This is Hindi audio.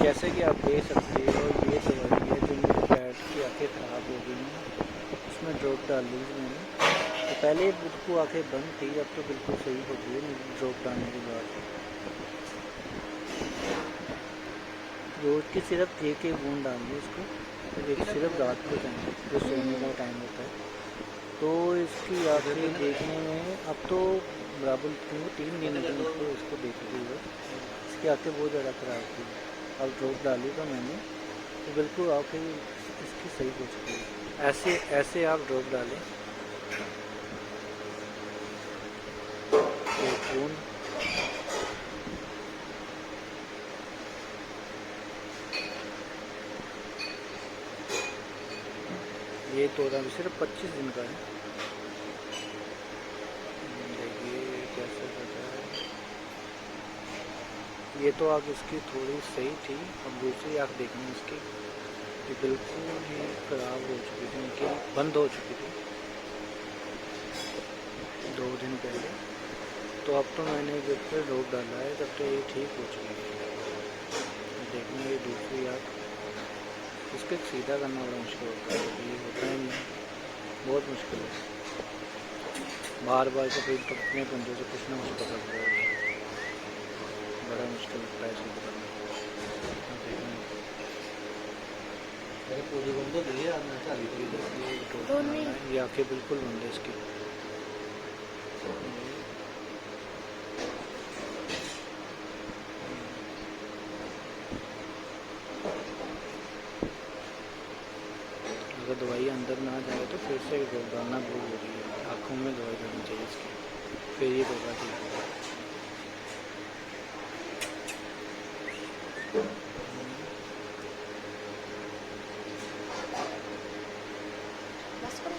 जैसे कि आप देख सकते हो ये दवाई है जो मेरे पैट की आंखें ख़राब हो गई हैं, उसमें ड्रॉप डाल ली थी मैंने। तो पहले बिल्कुल आंखें बंद थी, अब तो बिल्कुल सही हो गई है ड्रॉप डालने के बाद। रोज़ की सिर्फ एक एक बूंद डालनी उसको, तो एक सिर्फ रात को चाहिए जो सोने का टाइम होता है। तो इसकी आंखें देखने में अब तो बराबर 3 दिन हो गए मुझको इसको देखते हुए। इसकी आंखें बहुत ज़्यादा ख़राब थी, अब ड्रॉप डाली तो मैंने, तो बिल्कुल आंखें इसकी सही हो चुकी है। ऐसे ऐसे आप ड्रॉप डालें एक बूंद, ये तो सिर्फ 25 दिन का है। देखिए कैसे होता है। ये तो आँख इसकी थोड़ी सही थी, अब दूसरी आँख देखनी इसकी, ये बिल्कुल ही ख़राब हो चुकी थी, इनकी बंद हो चुकी थी 2 दिन पहले। तो अब तो मैंने जब से ड्रॉप डाला है तब तो ये ठीक हो चुकी है। देखना ये दूसरी आँख, इसको सीधा करना बड़ा मुश्किल होता है, ये होता ही नहीं, बहुत मुश्किल है। बार बार को फिर अपने बंदे से कुछ ना कुछ पकड़ता है, बड़ा मुश्किल लगता है इसको पकड़ना। पूरी बंद हो गई है, आपने चाली तो ये आँखें बिल्कुल बंद है इसकी। अगर दवाई अंदर ना जाए तो फिर से डालना बहुत जरूरी है, आँखों में दवाई डालनी चाहिए इसकी, फिर ये होगा ठीक। बस करो।